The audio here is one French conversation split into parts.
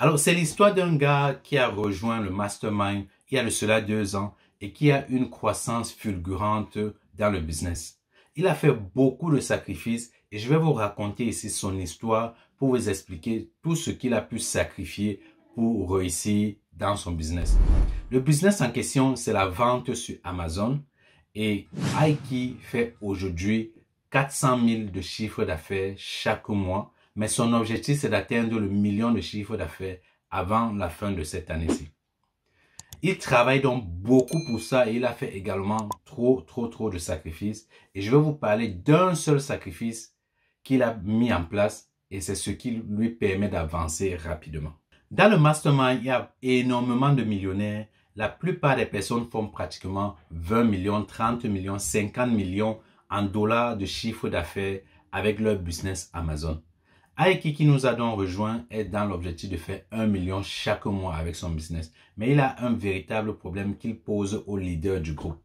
Alors, c'est l'histoire d'un gars qui a rejoint le mastermind il y a de cela 2 ans et qui a une croissance fulgurante dans le business. Il a fait beaucoup de sacrifices et je vais vous raconter ici son histoire pour vous expliquer tout ce qu'il a pu sacrifier pour réussir dans son business. Le business en question, c'est la vente sur Amazon et Aiki fait aujourd'hui 400 000 de chiffre d'affaires chaque mois, mais son objectif, c'est d'atteindre le million de chiffre d'affaires avant la fin de cette année-ci. Il travaille donc beaucoup pour ça et il a fait également trop de sacrifices. Et je vais vous parler d'un seul sacrifice qu'il a mis en place et c'est ce qui lui permet d'avancer rapidement. Dans le mastermind, il y a énormément de millionnaires. La plupart des personnes font pratiquement 20 millions, 30 millions, 50 millions en dollars de chiffre d'affaires avec leur business Amazon. Aiki, qui nous a donc rejoint, est dans l'objectif de faire 1 million chaque mois avec son business. Mais il a un véritable problème qu'il pose au leader du groupe.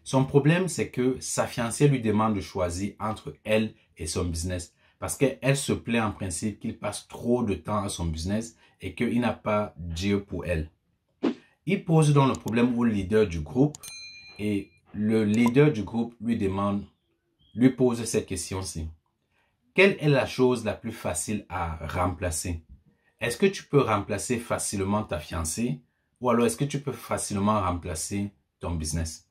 Son problème, c'est que sa fiancée lui demande de choisir entre elle et son business. Parce qu'elle se plaint en principe qu'il passe trop de temps à son business et qu'il n'a pas Dieu pour elle. Il pose donc le problème au leader du groupe et le leader du groupe lui pose cette question-ci. Quelle est la chose la plus facile à remplacer? Est-ce que tu peux remplacer facilement ta fiancée ou alors est-ce que tu peux facilement remplacer ton business?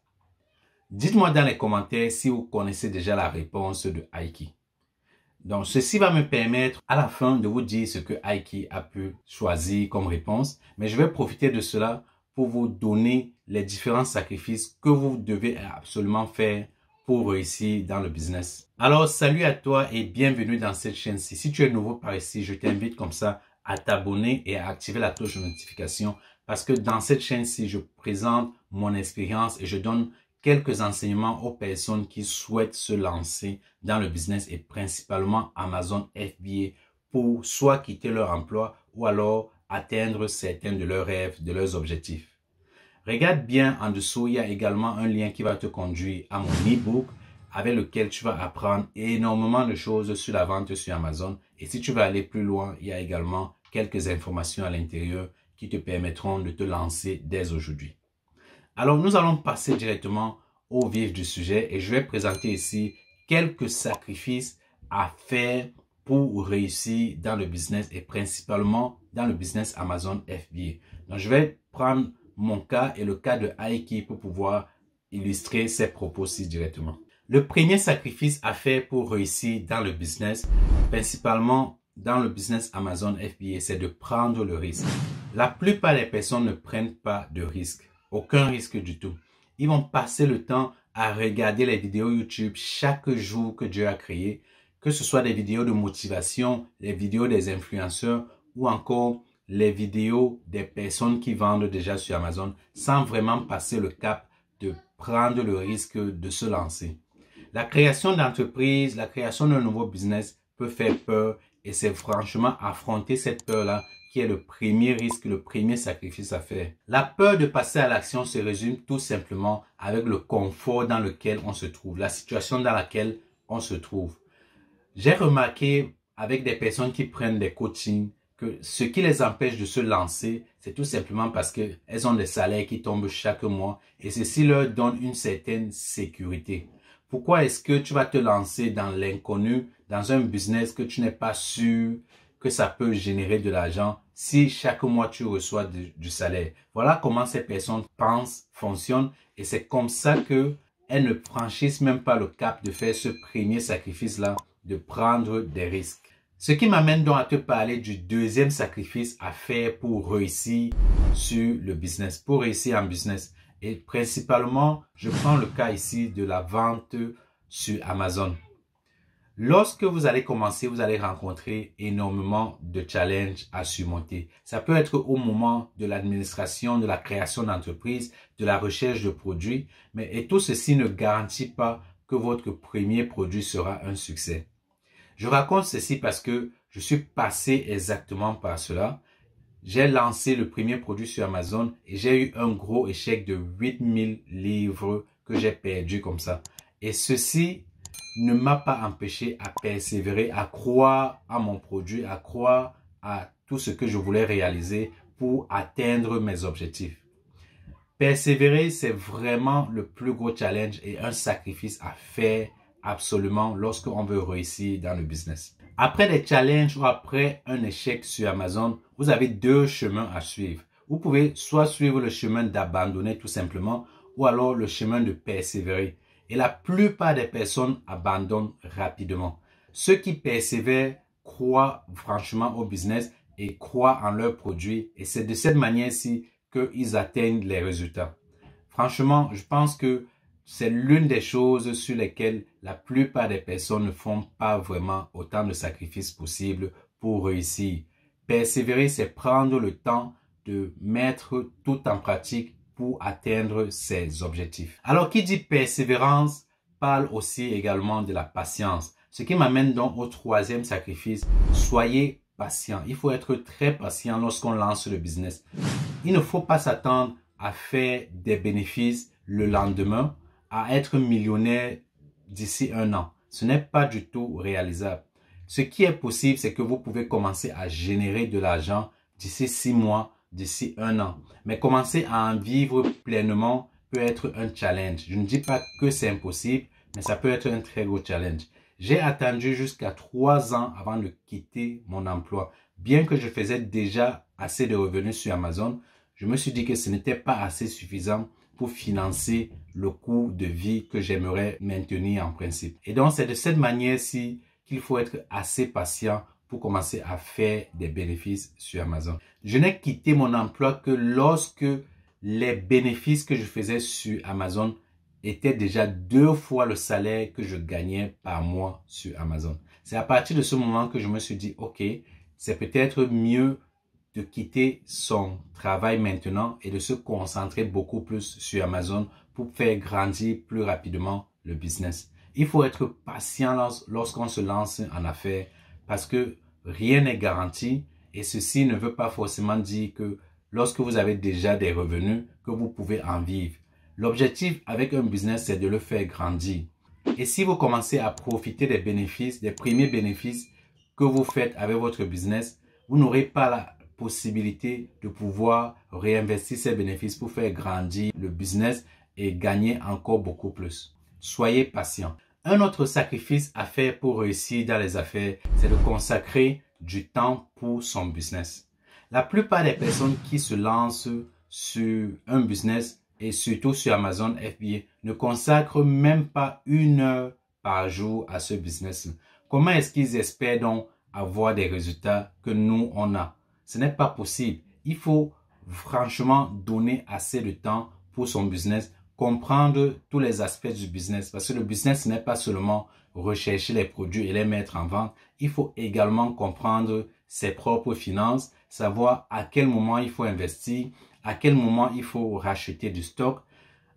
Dites-moi dans les commentaires si vous connaissez déjà la réponse de Aiki. Donc, ceci va me permettre à la fin de vous dire ce que Aiki a pu choisir comme réponse. Mais je vais profiter de cela pour vous donner les différents sacrifices que vous devez absolument faire pour réussir dans le business. Alors, salut à toi et bienvenue dans cette chaîne-ci. Si tu es nouveau par ici, je t'invite comme ça à t'abonner et à activer la cloche de notification parce que dans cette chaîne-ci, je présente mon expérience et je donne quelques enseignements aux personnes qui souhaitent se lancer dans le business et principalement Amazon FBA pour soit quitter leur emploi ou alors atteindre certains de leurs rêves, de leurs objectifs. Regarde bien en dessous, il y a également un lien qui va te conduire à mon e-book avec lequel tu vas apprendre énormément de choses sur la vente sur Amazon. Et si tu veux aller plus loin, il y a également quelques informations à l'intérieur qui te permettront de te lancer dès aujourd'hui. Alors, nous allons passer directement au vif du sujet et je vais présenter ici quelques sacrifices à faire pour réussir dans le business et principalement dans le business Amazon FBA. Donc, je vais prendre mon cas et le cas de Aiki pour pouvoir illustrer ses propos-ci directement. Le premier sacrifice à faire pour réussir dans le business, principalement dans le business Amazon FBA, c'est de prendre le risque. La plupart des personnes ne prennent pas de risque, aucun risque du tout. Ils vont passer le temps à regarder les vidéos YouTube chaque jour que Dieu a créé, que ce soit des vidéos de motivation, les vidéos des influenceurs ou encore les vidéos des personnes qui vendent déjà sur Amazon sans vraiment passer le cap de prendre le risque de se lancer. La création d'entreprise, la création d'un nouveau business peut faire peur et c'est franchement affronter cette peur-là qui est le premier risque, le premier sacrifice à faire. La peur de passer à l'action se résume tout simplement avec le confort dans lequel on se trouve, la situation dans laquelle on se trouve. J'ai remarqué avec des personnes qui prennent des coachings que ce qui les empêche de se lancer, c'est tout simplement parce qu'elles ont des salaires qui tombent chaque mois et ceci leur donne une certaine sécurité. Pourquoi est-ce que tu vas te lancer dans l'inconnu, dans un business que tu n'es pas sûr que ça peut générer de l'argent si chaque mois tu reçois du salaire? Voilà comment ces personnes pensent, fonctionnent et c'est comme ça qu'elles ne franchissent même pas le cap de faire ce premier sacrifice-là, de prendre des risques. Ce qui m'amène donc à te parler du deuxième sacrifice à faire pour réussir sur le business, pour réussir en business. Et principalement, je prends le cas ici de la vente sur Amazon. Lorsque vous allez commencer, vous allez rencontrer énormément de challenges à surmonter. Ça peut être au moment de l'administration, de la création d'entreprise, de la recherche de produits, et tout ceci ne garantit pas que votre premier produit sera un succès. Je raconte ceci parce que je suis passé exactement par cela. J'ai lancé le premier produit sur Amazon et j'ai eu un gros échec de 8000 livres que j'ai perdu comme ça. Et ceci ne m'a pas empêché à persévérer, à croire à mon produit, à croire à tout ce que je voulais réaliser pour atteindre mes objectifs. Persévérer, c'est vraiment le plus gros challenge et un sacrifice à faire absolument lorsqu'on veut réussir dans le business. Après des challenges ou après un échec sur Amazon, vous avez deux chemins à suivre. Vous pouvez soit suivre le chemin d'abandonner tout simplement ou alors le chemin de persévérer. Et la plupart des personnes abandonnent rapidement. Ceux qui persévèrent croient franchement au business et croient en leurs produits. Et c'est de cette manière-ci qu'ils atteignent les résultats. Franchement, je pense que c'est l'une des choses sur lesquelles la plupart des personnes ne font pas vraiment autant de sacrifices possibles pour réussir. Persévérer, c'est prendre le temps de mettre tout en pratique pour atteindre ses objectifs. Alors, qui dit persévérance parle aussi également de la patience. Ce qui m'amène donc au troisième sacrifice. Soyez patient. Il faut être très patient lorsqu'on lance le business. Il ne faut pas s'attendre à faire des bénéfices le lendemain, à être millionnaire d'ici un an. Ce n'est pas du tout réalisable. Ce qui est possible, c'est que vous pouvez commencer à générer de l'argent d'ici 6 mois, d'ici un an. Mais commencer à en vivre pleinement peut être un challenge. Je ne dis pas que c'est impossible, mais ça peut être un très gros challenge. J'ai attendu jusqu'à 3 ans avant de quitter mon emploi. Bien que je faisais déjà assez de revenus sur Amazon, je me suis dit que ce n'était pas assez suffisant pour financer le coût de vie que j'aimerais maintenir en principe. Et donc, c'est de cette manière-ci qu'il faut être assez patient pour commencer à faire des bénéfices sur Amazon. Je n'ai quitté mon emploi que lorsque les bénéfices que je faisais sur Amazon étaient déjà 2 fois le salaire que je gagnais par mois sur Amazon. C'est à partir de ce moment que je me suis dit, ok, c'est peut-être mieux de quitter son travail maintenant et de se concentrer beaucoup plus sur Amazon pour faire grandir plus rapidement le business. Il faut être patient lorsqu'on se lance en affaires parce que rien n'est garanti et ceci ne veut pas forcément dire que lorsque vous avez déjà des revenus, que vous pouvez en vivre. L'objectif avec un business, c'est de le faire grandir. Et si vous commencez à profiter des bénéfices, des premiers bénéfices que vous faites avec votre business, vous n'aurez pas la possibilité de pouvoir réinvestir ces bénéfices pour faire grandir le business et gagner encore beaucoup plus. Soyez patient. Un autre sacrifice à faire pour réussir dans les affaires, c'est de consacrer du temps pour son business. La plupart des personnes qui se lancent sur un business et surtout sur Amazon FBA ne consacrent même pas 1 heure par jour à ce business. Comment est-ce qu'ils espèrent donc avoir des résultats que nous, on a? Ce n'est pas possible. Il faut franchement donner assez de temps pour son business, comprendre tous les aspects du business. Parce que le business n'est pas seulement rechercher les produits et les mettre en vente. Il faut également comprendre ses propres finances, savoir à quel moment il faut investir, à quel moment il faut racheter du stock,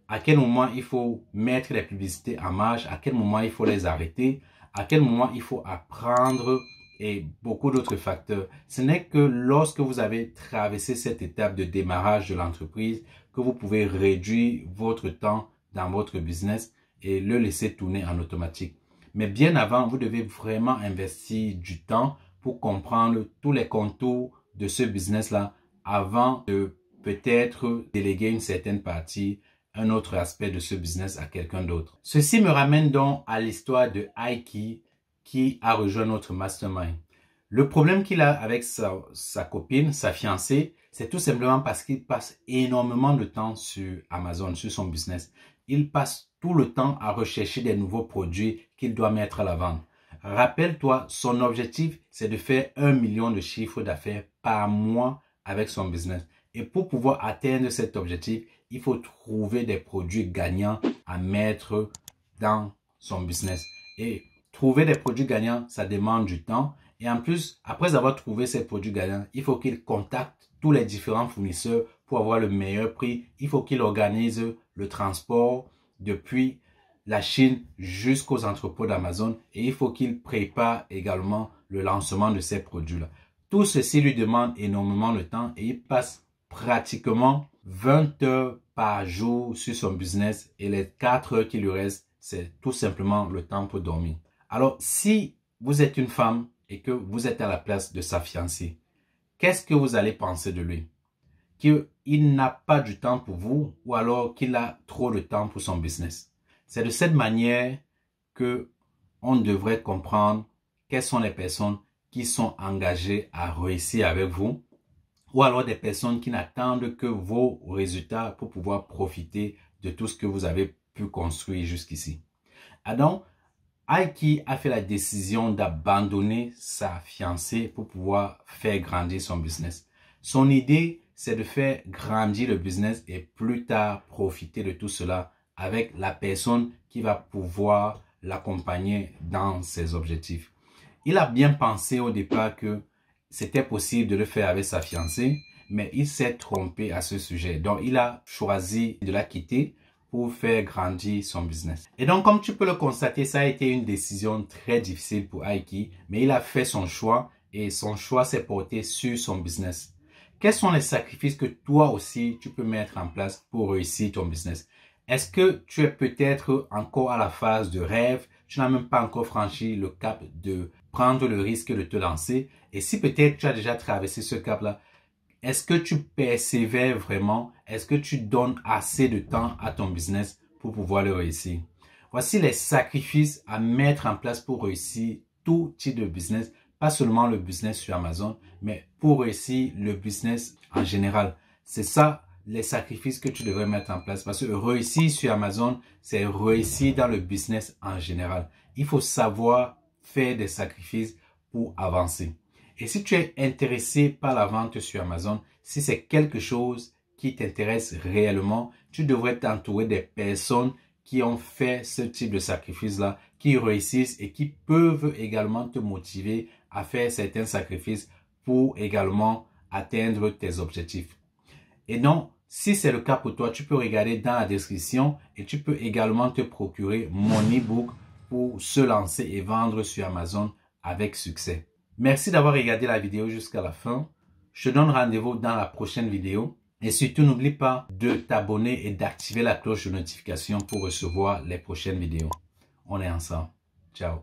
à quel moment il faut mettre les publicités en marge, à quel moment il faut les arrêter, à quel moment il faut apprendre et beaucoup d'autres facteurs. Ce n'est que lorsque vous avez traversé cette étape de démarrage de l'entreprise que vous pouvez réduire votre temps dans votre business et le laisser tourner en automatique. Mais bien avant, vous devez vraiment investir du temps pour comprendre tous les contours de ce business-là avant de peut-être déléguer une certaine partie, un autre aspect de ce business à quelqu'un d'autre. Ceci me ramène donc à l'histoire de Aiki qui a rejoint notre mastermind. Le problème qu'il a avec sa copine, sa fiancée, c'est tout simplement parce qu'il passe énormément de temps sur Amazon, sur son business. Il passe tout le temps à rechercher des nouveaux produits qu'il doit mettre à la vente. Rappelle-toi, son objectif, c'est de faire 1 million de chiffre d'affaires par mois avec son business. Et pour pouvoir atteindre cet objectif, il faut trouver des produits gagnants à mettre dans son business. Et trouver des produits gagnants, ça demande du temps. Et en plus, après avoir trouvé ces produits gagnants, il faut qu'il contacte tous les différents fournisseurs pour avoir le meilleur prix. Il faut qu'il organise le transport depuis la Chine jusqu'aux entrepôts d'Amazon. Et il faut qu'il prépare également le lancement de ces produits-là. Tout ceci lui demande énormément de temps et il passe pratiquement 20 heures par jour sur son business et les 4 heures qui lui restent, c'est tout simplement le temps pour dormir. Alors, si vous êtes une femme et que vous êtes à la place de sa fiancée, qu'est-ce que vous allez penser de lui? Qu'il n'a pas du temps pour vous ou alors qu'il a trop de temps pour son business. C'est de cette manière que on devrait comprendre quelles sont les personnes qui sont engagées à réussir avec vous ou alors des personnes qui n'attendent que vos résultats pour pouvoir profiter de tout ce que vous avez pu construire jusqu'ici. Donc, Aiki a fait la décision d'abandonner sa fiancée pour pouvoir faire grandir son business. Son idée, c'est de faire grandir le business et plus tard profiter de tout cela avec la personne qui va pouvoir l'accompagner dans ses objectifs. Il a bien pensé au départ que c'était possible de le faire avec sa fiancée, mais il s'est trompé à ce sujet. Donc, il a choisi de la quitter pour faire grandir son business. Et donc, comme tu peux le constater, ça a été une décision très difficile pour Aiki, mais il a fait son choix et son choix s'est porté sur son business. Quels sont les sacrifices que toi aussi, tu peux mettre en place pour réussir ton business? Est-ce que tu es peut-être encore à la phase de rêve? Tu n'as même pas encore franchi le cap de prendre le risque de te lancer? Et si peut-être tu as déjà traversé ce cap-là, est-ce que tu persévères vraiment? Est-ce que tu donnes assez de temps à ton business pour pouvoir le réussir? Voici les sacrifices à mettre en place pour réussir tout type de business, pas seulement le business sur Amazon, mais pour réussir le business en général. C'est ça les sacrifices que tu devrais mettre en place parce que réussir sur Amazon, c'est réussir dans le business en général. Il faut savoir faire des sacrifices pour avancer. Et si tu es intéressé par la vente sur Amazon, si c'est quelque chose qui t'intéresse réellement, tu devrais t'entourer des personnes qui ont fait ce type de sacrifice-là, qui réussissent et qui peuvent également te motiver à faire certains sacrifices pour également atteindre tes objectifs. Et donc, si c'est le cas pour toi, tu peux regarder dans la description et tu peux également te procurer mon e-book pour se lancer et vendre sur Amazon avec succès. Merci d'avoir regardé la vidéo jusqu'à la fin. Je te donne rendez-vous dans la prochaine vidéo. Et surtout, n'oublie pas de t'abonner et d'activer la cloche de notification pour recevoir les prochaines vidéos. On est ensemble. Ciao.